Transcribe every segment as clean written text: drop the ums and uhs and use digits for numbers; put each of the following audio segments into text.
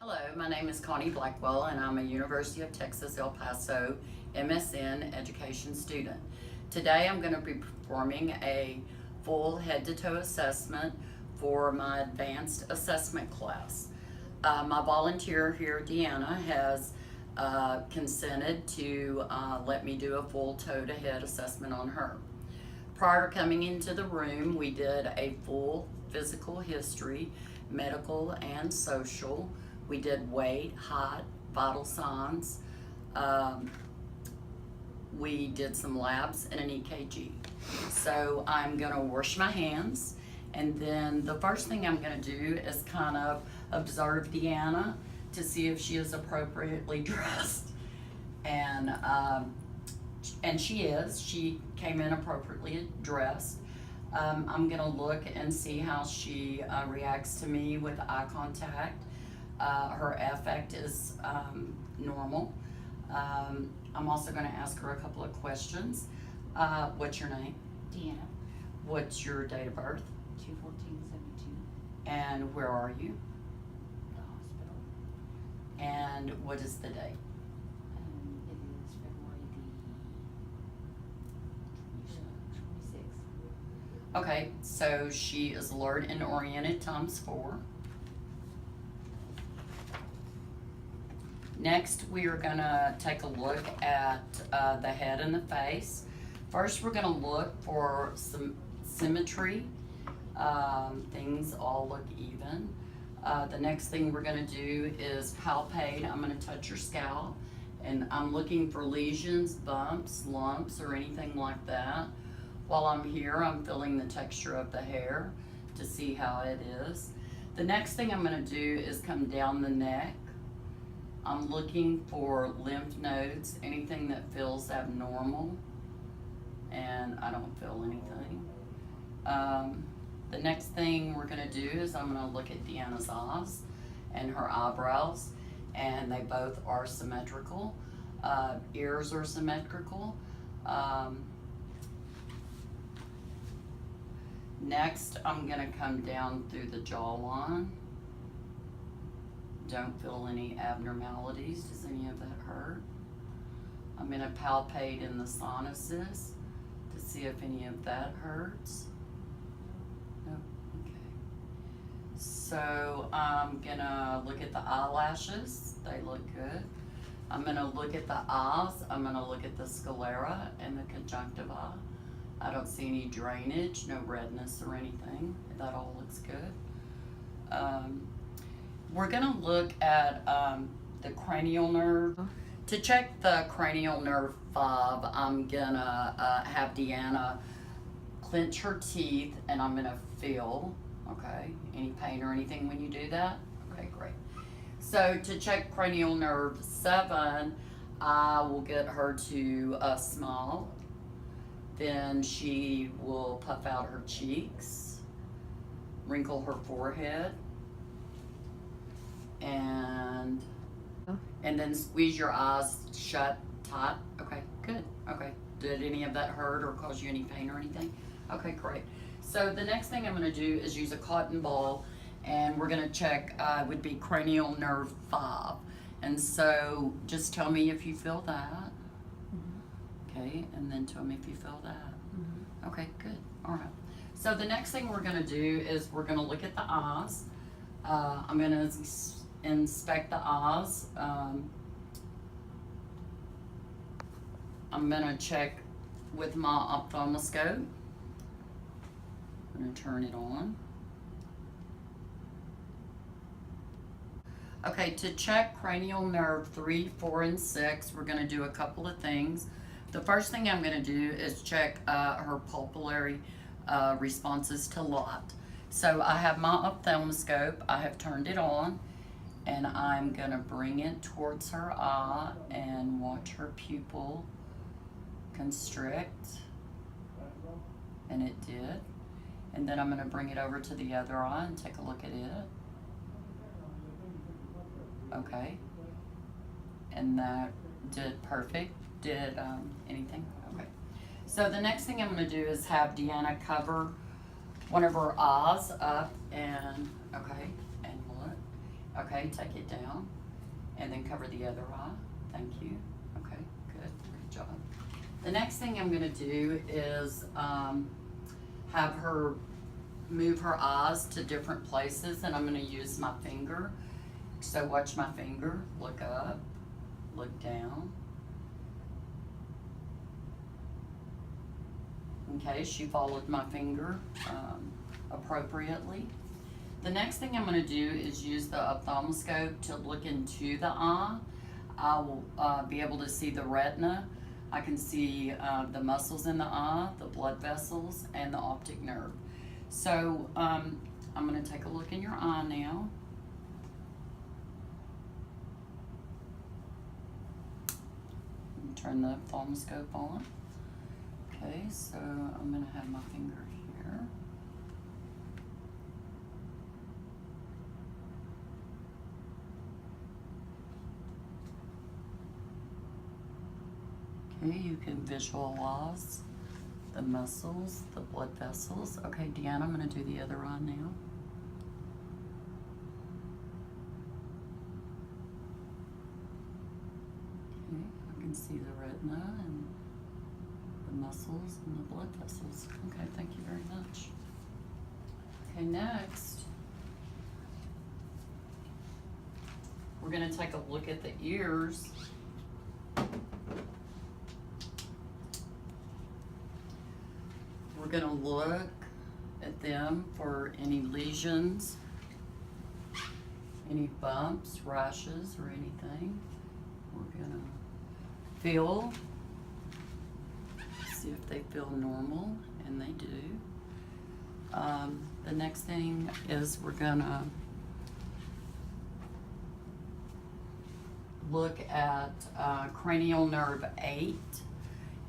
Hello, my name is Connie Blackwell and I'm a University of Texas El Paso MSN education student. Today I'm going to be performing a full head-to-toe assessment for my advanced assessment class. My volunteer here, Deanna, has consented to let me do a full toe-to-head assessment on her. Prior to coming into the room, we did a full physical history, medical and social. We did weight, height, vital signs. We did some labs and an EKG. So I'm gonna wash my hands, and then the first thing I'm gonna do is kind of observe Deanna to see if she is appropriately dressed. And she is. She came in appropriately dressed. I'm gonna look and see how she reacts to me with eye contact. Her affect is normal. I'm also gonna ask her a couple of questions. What's your name? Deanna, What's your date of birth? 2/14/72, And where are you? the hospital. And what is the date? It is February the 26th. Okay, so she is alert and oriented ×4. Next, we are gonna take a look at the head and the face. First, we're gonna look for some symmetry. Things all look even. The next thing we're gonna do is palpate. I'm gonna touch your scalp, and I'm looking for lesions, bumps, lumps, or anything like that. While I'm here, I'm feeling the texture of the hair to see how it is. The next thing I'm gonna do is come down the neck. I'm looking for lymph nodes, anything that feels abnormal, and I don't feel anything. The next thing we're gonna do is I'm gonna look at Deanna's eyes and her eyebrows, and they both are symmetrical. Ears are symmetrical. Next, I'm gonna come down through the jawline. Don't feel any abnormalities. Does any of that hurt? I'm gonna palpate in the sinuses to see if any of that hurts. No, okay. So I'm gonna look at the eyelashes. They look good. I'm gonna look at the eyes. I'm gonna look at the sclera and the conjunctiva. I don't see any drainage, no redness or anything. That all looks good. We're gonna look at the cranial nerve. To check the cranial nerve 5, I'm gonna have Deanna clench her teeth, and I'm gonna feel, okay, any pain or anything when you do that? Okay, great. So to check cranial nerve 7, I will get her to smile. Then she will puff out her cheeks, wrinkle her forehead, and then squeeze your eyes shut tight. Okay, good. Okay, did any of that hurt or cause you any pain or anything? Okay, great. So the next thing I'm going to do is use a cotton ball, and we're going to check would be cranial nerve 5. And so just tell me if you feel that. Okay, and then tell me if you feel that. Okay, good. All right. So the next thing we're going to do is we're going to look at the eyes. I'm going to inspect the eyes. I'm going to check with my ophthalmoscope. I'm going to turn it on. Okay, to check cranial nerve 3, 4, and 6, we're going to do a couple of things. The first thing I'm going to do is check her pupillary responses to light. So I have my ophthalmoscope, I have turned it on, and I'm going to bring it towards her eye and watch her pupil constrict, and it did. And then I'm going to bring it over to the other eye and take a look at it. Okay, and that did perfect. Did anything? Okay. So the next thing I'm going to do is have Deanna cover one of her eyes up and, okay, and look. Okay, take it down, and then cover the other eye. Thank you. Okay, good job. The next thing I'm gonna do is have her move her eyes to different places, and I'm gonna use my finger. So watch my finger, look up, look down. Okay, she followed my finger appropriately. The next thing I'm gonna do is use the ophthalmoscope to look into the eye. I will be able to see the retina. I can see the muscles in the eye, the blood vessels, and the optic nerve. So I'm gonna take a look in your eye now. And turn the ophthalmoscope on. Okay, so I'm gonna have my finger here. Okay, you can visualize the muscles, the blood vessels. Okay, Deanna, I'm gonna do the other eye now. Okay, I can see the retina and the muscles and the blood vessels. Okay, thank you very much. Okay, next, we're gonna take a look at the ears. We're gonna look at them for any lesions, any bumps, rashes, or anything. We're gonna feel, see if they feel normal, and they do. The next thing is we're gonna look at cranial nerve 8,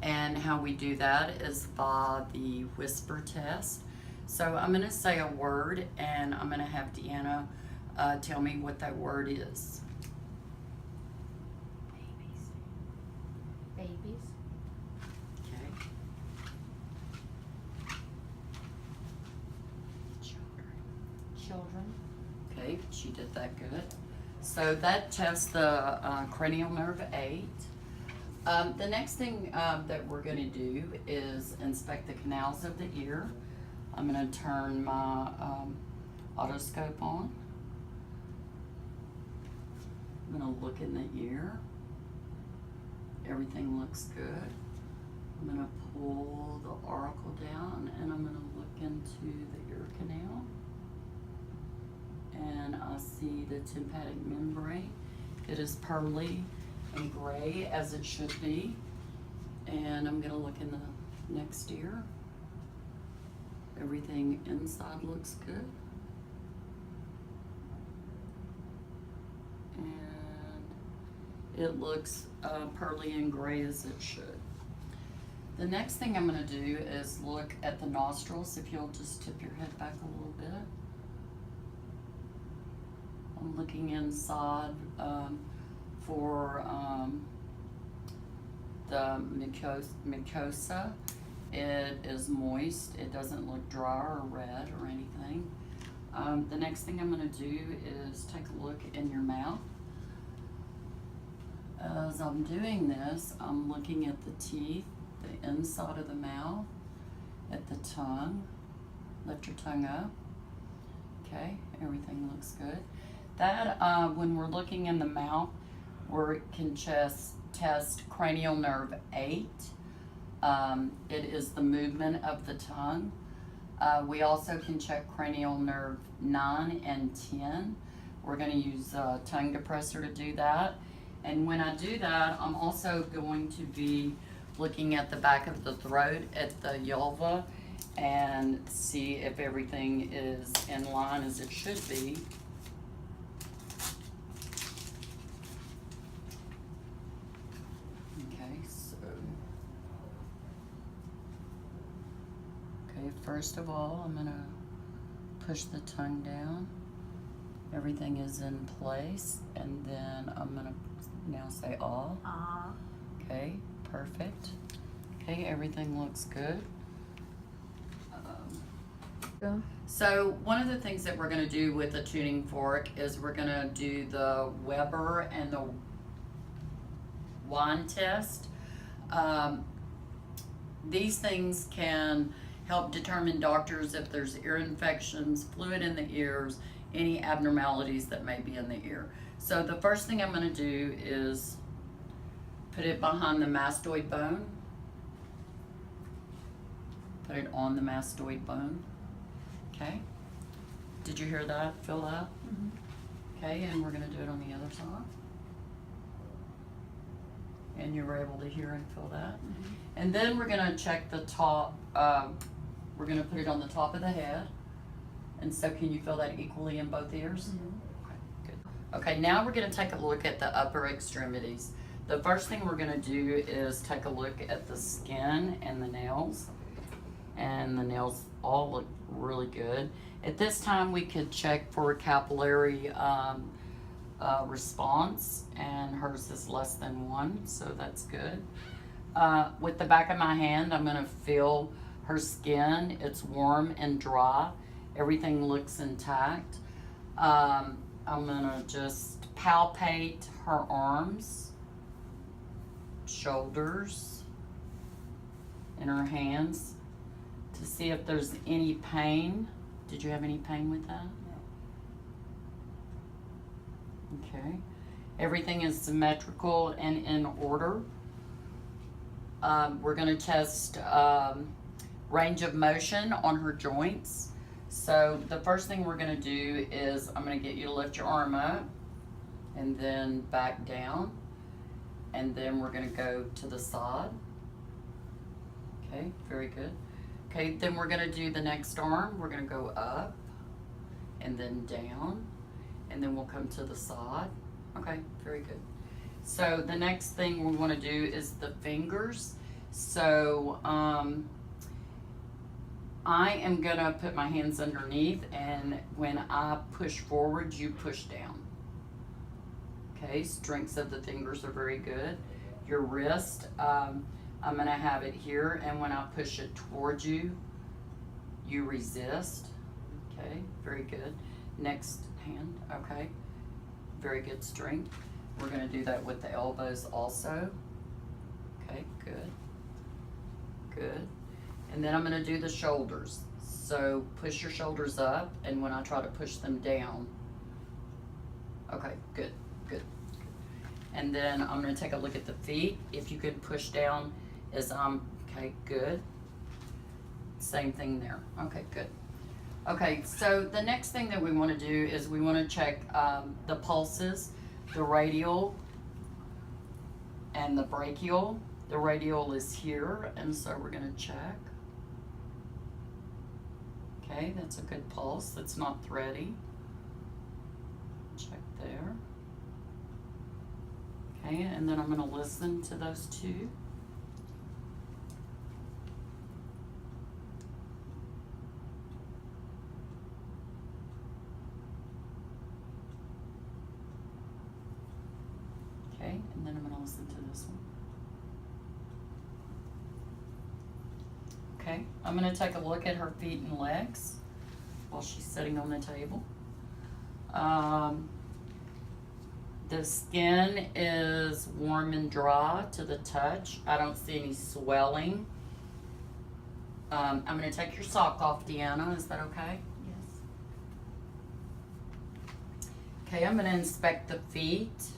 and how we do that is by the whisper test. So I'm gonna say a word, and I'm gonna have Deanna tell me what that word is. Babies. Okay. Children. Okay, she did that good. So that tests the cranial nerve 8. The next thing that we're gonna do is inspect the canals of the ear. I'm gonna turn my otoscope on. I'm gonna look in the ear. Everything looks good. I'm gonna pull the auricle down, and I'm gonna look into the ear canal. And I see the tympanic membrane. It is pearly and gray, as it should be. And I'm gonna look in the next ear. Everything inside looks good. And it looks pearly and gray, as it should. The next thing I'm gonna do is look at the nostrils. If you'll just tip your head back a little bit. I'm looking inside for the mucosa. It is moist. It doesn't look dry or red or anything. The next thing I'm gonna do is take a look in your mouth. As I'm doing this, I'm looking at the teeth, the inside of the mouth, at the tongue. Lift your tongue up. Okay, everything looks good. That, when we're looking in the mouth, we can just test cranial nerve 8. It is the movement of the tongue. We also can check cranial nerve 9 and 10. We're gonna use a tongue depressor to do that. And when I do that, I'm also going to be looking at the back of the throat, at the vulva, and see if everything is in line as it should be. Okay, first of all, I'm gonna push the tongue down. Everything is in place, and then I'm gonna now say ah. Okay, perfect. Okay, everything looks good. Go. So one of the things that we're gonna do with the tuning fork is we're gonna do the Weber and the wine test. These things can help determine doctors if there's ear infections, fluid in the ears, any abnormalities that may be in the ear. So the first thing I'm gonna do is put it behind the mastoid bone. Put it on the mastoid bone. Okay. Did you hear that? Feel that? Mhm. Okay, and we're gonna do it on the other side. And you were able to hear and feel that. Mhm. And then we're gonna check the top, we're gonna put it on the top of the head. And so can you feel that equally in both ears? Mhm. Okay, good. Okay, now we're gonna take a look at the upper extremities. The first thing we're gonna do is take a look at the skin and the nails. And the nails all look really good. At this time, we could check for capillary response, and hers is less than 1, so that's good. With the back of my hand, I'm gonna feel her skin. It's warm and dry. Everything looks intact. I'm gonna just palpate her arms, shoulders, and her hands to see if there's any pain. Did you have any pain with that? Okay. Everything is symmetrical and in order. We're gonna test range of motion on her joints. So the first thing we're gonna do is I'm gonna get you to lift your arm up and then back down. And then we're gonna go to the side. Okay, very good. Okay, then we're gonna do the next arm. We're gonna go up and then down, and then we'll come to the side. Okay, very good. So the next thing we wanna do is the fingers. So I am gonna put my hands underneath, and when I push forward, you push down. Okay, strengths of the fingers are very good. Your wrist, I'm gonna have it here, and when I push it towards you, you resist. Okay, very good. Next hand, okay. Very good strength. We're gonna do that with the elbows also. Okay, good. Good. And then I'm gonna do the shoulders. So push your shoulders up, and when I try to push them down, okay, good, good. And then I'm gonna take a look at the feet. If you could push down as okay, good. Same thing there. Okay, good. Okay, so the next thing that we want to do is we want to check the pulses, the radial and the brachial. The radial is here, and so we're going to check. Okay, that's a good pulse. That's not thready. Check there. Okay, and then I'm going to listen to those two. Okay, and then I'm gonna listen to this one. Okay, I'm gonna take a look at her feet and legs while she's sitting on the table. The skin is warm and dry to the touch. I don't see any swelling. I'm gonna take your sock off, Deanna. Is that okay? Yes. Okay, I'm gonna inspect the feet.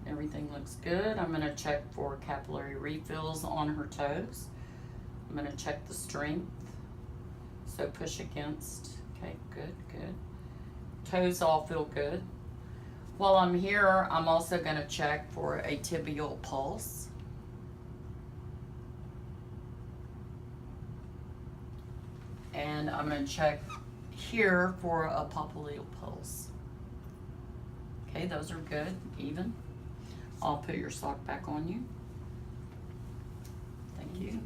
Everything looks good. I'm gonna check for capillary refills on her toes. I'm gonna check the strength. So push against. Okay, good, good. Toes all feel good. While I'm here, I'm also gonna check for a tibial pulse. And I'm gonna check here for a popliteal pulse. Okay, those are good, even. I'll put your sock back on you. Thank you.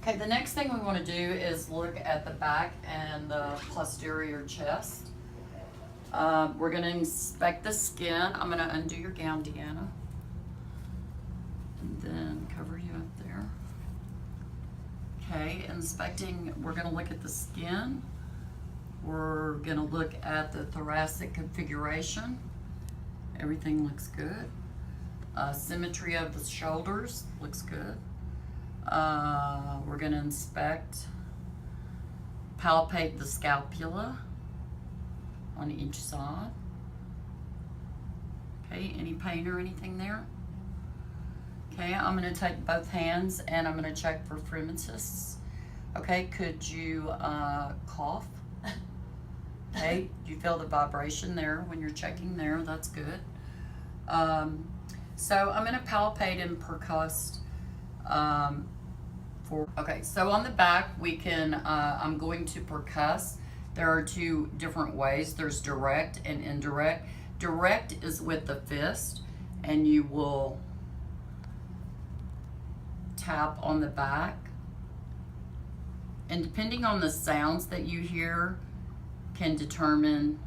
Okay, the next thing we want to do is look at the back and the posterior chest. We're going to inspect the skin. I'm going to undo your gown, Deanna. And then cover you up there. Okay, inspecting, we're gonna look at the skin. We're gonna look at the thoracic configuration. Everything looks good. Symmetry of the shoulders looks good. We're gonna inspect, palpate the scapula on each side. Okay, any pain or anything there? Okay, I'm gonna take both hands and I'm gonna check for phreatus. Okay, could you cough? Okay, you feel the vibration there when you're checking there, that's good. So I'm gonna palpate and percuss okay, so on the back we can, I'm going to percuss. There are two different ways. There's direct and indirect. Direct is with the fist and you will tap on the back. And depending on the sounds that you hear can determine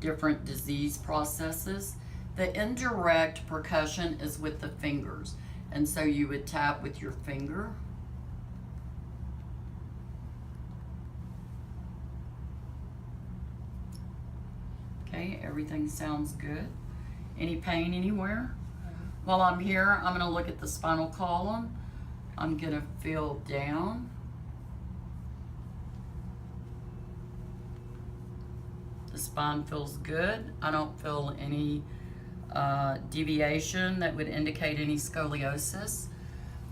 different disease processes. The indirect percussion is with the fingers. And so you would tap with your finger. Okay, everything sounds good. Any pain anywhere? While I'm here, I'm gonna look at the spinal column. I'm gonna feel down. The spine feels good. I don't feel any deviation that would indicate any scoliosis.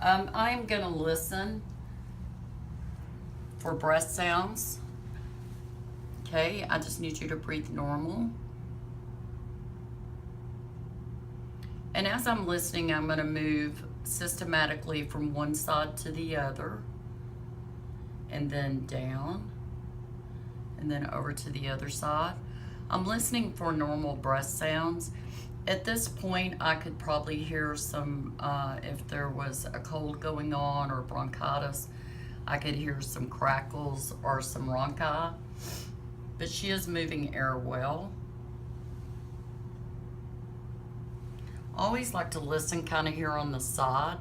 I am gonna listen for breath sounds. Okay, I just need you to breathe normal. And as I'm listening, I'm gonna move systematically from one side to the other, and then down, and then over to the other side. I'm listening for normal breath sounds. At this point, I could probably hear some, if there was a cold going on or bronchitis, I could hear some crackles or some rhonchi. But she is moving air well. Always like to listen kind of here on the side.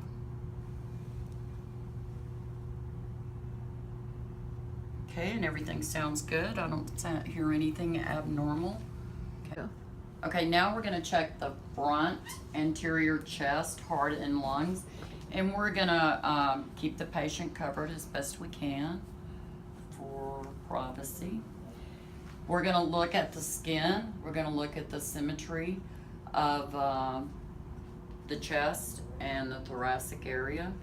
Okay, and everything sounds good. I don't hear anything abnormal. Okay. Okay, now we're gonna check the front anterior chest, heart, and lungs. And we're gonna keep the patient covered as best we can for privacy. We're gonna look at the skin. We're gonna look at the symmetry of the chest and the thoracic area,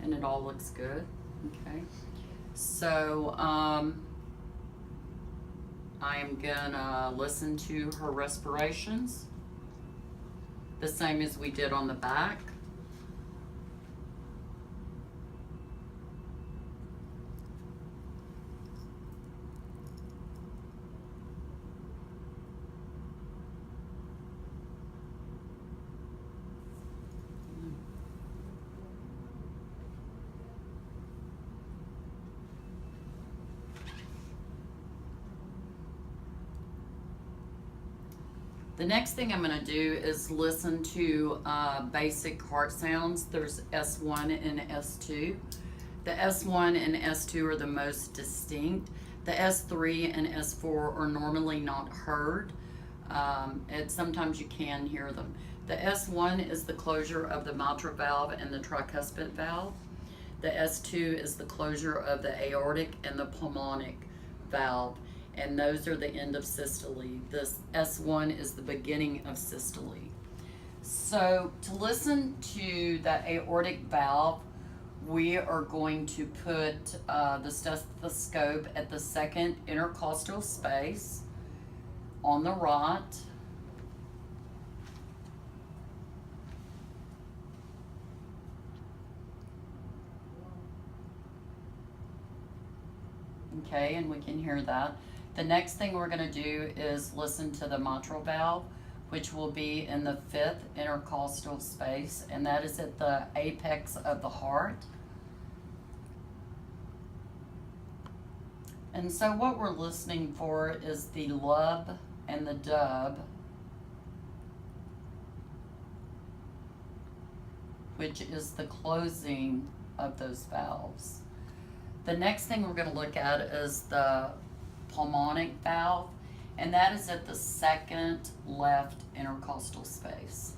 and it all looks good. Okay, so I am gonna listen to her respirations, the same as we did on the back. The next thing I'm going to do is listen to basic heart sounds. There's S1 and S2. The S1 and S2 are the most distinct. The S3 and S4 are normally not heard. Sometimes you can hear them. The S1 is the closure of the mitral valve and the tricuspid valve. The S2 is the closure of the aortic and the pulmonic valve. And those are the end of systole. This S1 is the beginning of systole. So to listen to the aortic valve, we are going to put the stethoscope at the second intercostal space on the right. Okay, and we can hear that. The next thing we're going to do is listen to the mitral valve, which will be in the fifth intercostal space, and that is at the apex of the heart. And so what we're listening for is the lub and the dub, which is the closing of those valves. The next thing we're gonna look at is the pulmonic valve, and that is at the second left intercostal space.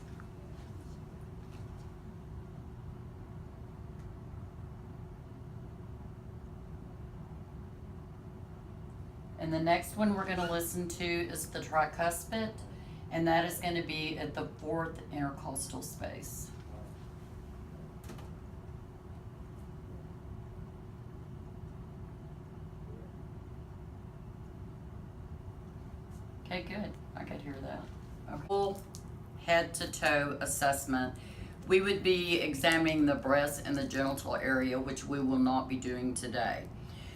And the next one we're gonna listen to is the tricuspid, and that is gonna be at the fourth intercostal space. Okay, good. I could hear that. Okay. Full head to toe assessment. We would be examining the breast and the genital area, which we will not be doing today.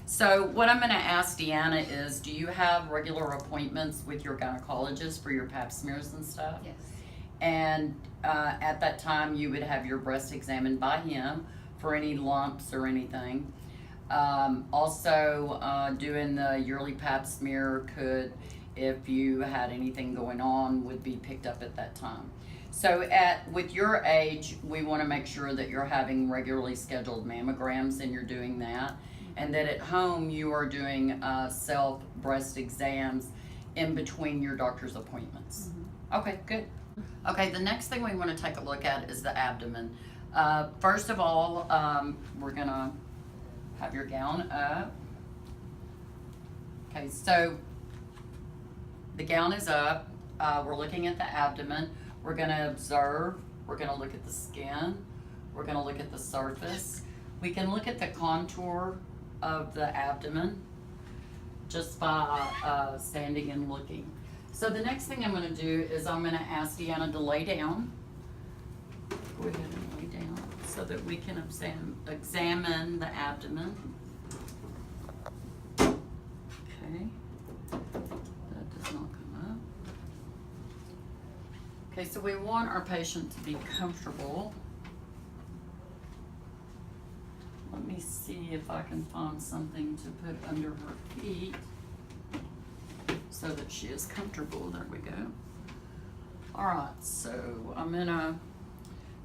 So what I'm gonna ask Deanna is, do you have regular appointments with your gynecologist for your pap smears and stuff? Yes. And at that time, you would have your breast examined by him for any lumps or anything. Also, doing the yearly pap smear could, if you had anything going on, would be picked up at that time. So with your age, we want to make sure that you're having regularly scheduled mammograms and you're doing that. And that at home you are doing self breast exams in between your doctor's appointments. Okay, good. Okay, the next thing we want to take a look at is the abdomen. First of all, we're gonna have your gown up. Okay, so the gown is up. We're looking at the abdomen. We're gonna observe. We're gonna look at the skin. We're gonna look at the surface. We can look at the contour of the abdomen just by standing and looking. So the next thing I'm gonna do is I'm gonna ask Deanna to lay down. Go ahead and lay down so that we can examine the abdomen. Okay, that does not come up. Okay, so we want our patient to be comfortable. Let me see if I can find something to put under her feet so that she is comfortable. There we go. All right, so I'm gonna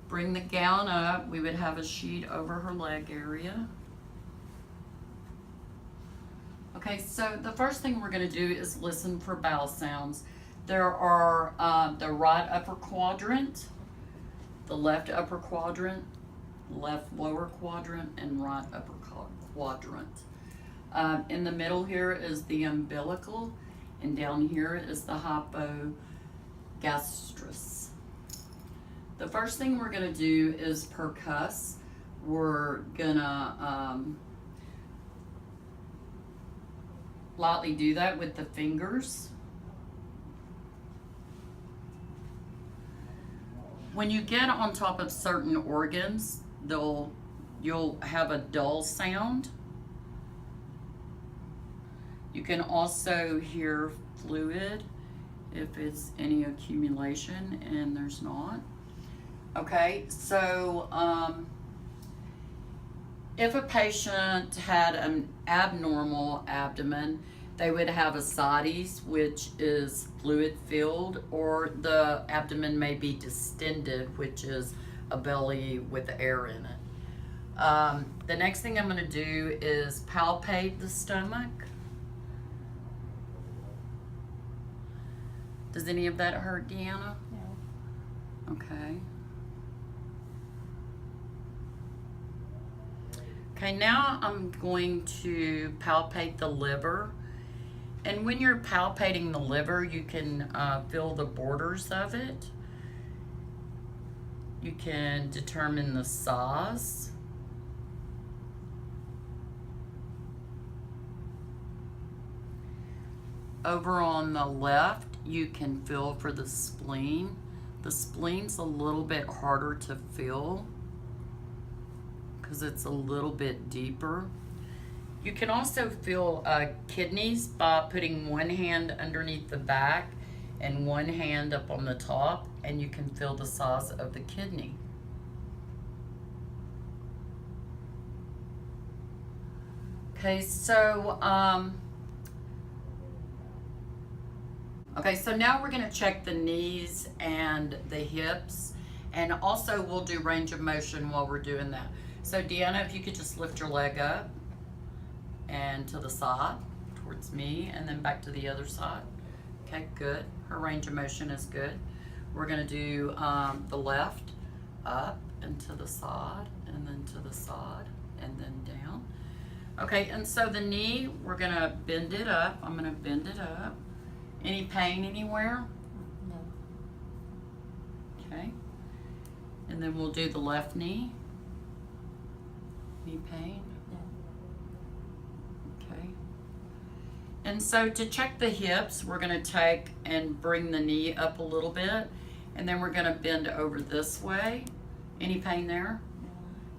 bring the gown up. We would have a sheet over her leg area. Okay, so the first thing we're gonna do is listen for bowel sounds. There are the right upper quadrant, the left upper quadrant, left lower quadrant, and right upper quadrant. In the middle here is the umbilical, and down here is the hypogastrus. The first thing we're gonna do is percuss. We're gonna lightly do that with the fingers. When you get on top of certain organs, you'll have a dull sound. You can also hear fluid if it's any accumulation, and there's not. Okay, so if a patient had an abnormal abdomen, they would have ascites, which is fluid filled, or the abdomen may be distended, which is a belly with air in it. The next thing I'm gonna do is palpate the stomach. Does any of that hurt, Deanna? No. Okay. Okay, now I'm going to palpate the liver. And when you're palpating the liver, you can feel the borders of it. You can determine the size. Over on the left, you can feel for the spleen. The spleen's a little bit harder to feel because it's a little bit deeper. You can also feel kidneys by putting one hand underneath the back and one hand up on the top, and you can feel the size of the kidney. Okay, so now we're gonna check the knees and the hips, and also we'll do range of motion while we're doing that. So Deanna, if you could just lift your leg up. and to the side towards me, and then back to the other side. Okay, good. Her range of motion is good. We're gonna do the left, up and to the side, and then to the side, and then down. Okay, and so the knee, we're gonna bend it up. I'm gonna bend it up. Any pain anywhere? No. Okay. And then we'll do the left knee. Any pain? No. Okay. And so to check the hips, we're gonna take and bring the knee up a little bit, and then we're gonna bend over this way. Any pain there? No.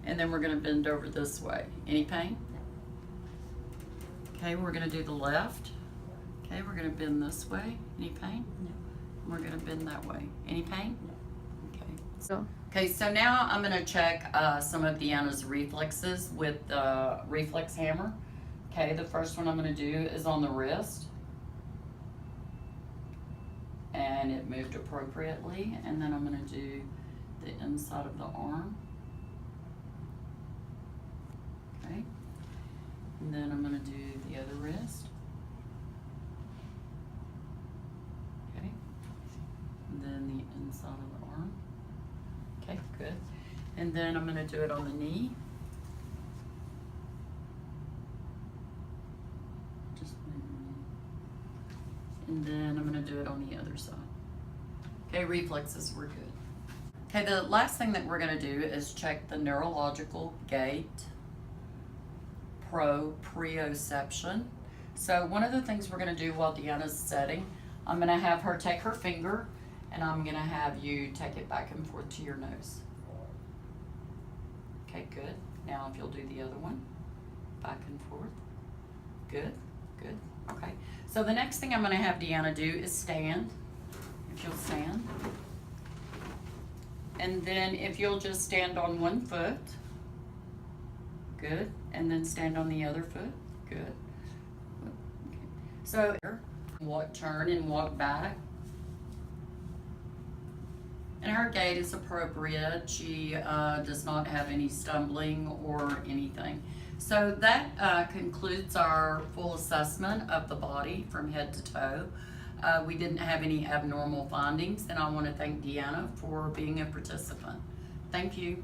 And then we're gonna bend over this way. Any pain? Okay, we're gonna do the left. Okay, we're gonna bend this way. Any pain? No. We're gonna bend that way. Any pain? No. Okay. So, Okay, so now I'm gonna check some of Deanna's reflexes with the reflex hammer. Okay, the first one I'm gonna do is on the wrist. And it moved appropriately. And then I'm gonna do the inside of the arm. Okay. And then I'm gonna do the other wrist. Okay. And then the inside of the arm. Okay, good. And then I'm gonna do it on the knee. Just move the knee. And then I'm gonna do it on the other side. Okay, reflexes were good. Okay, the last thing that we're gonna do is check the neurological gait proprioception. So one of the things we're gonna do while Deanna's setting, I'm gonna have her take her finger and I'm gonna have you take it back and forth to your nose. Okay, good. Now if you'll do the other one, back and forth. Good, good. Okay. So the next thing I'm gonna have Deanna do is stand. If you'll stand. And then if you'll just stand on one foot. Good. And then stand on the other foot. Good. Okay. So walk, turn and walk back. And her gait is appropriate. She does not have any stumbling or anything. So that concludes our full assessment of the body from head to toe. We didn't have any abnormal findings, and I want to thank Deanna for being a participant. Thank you.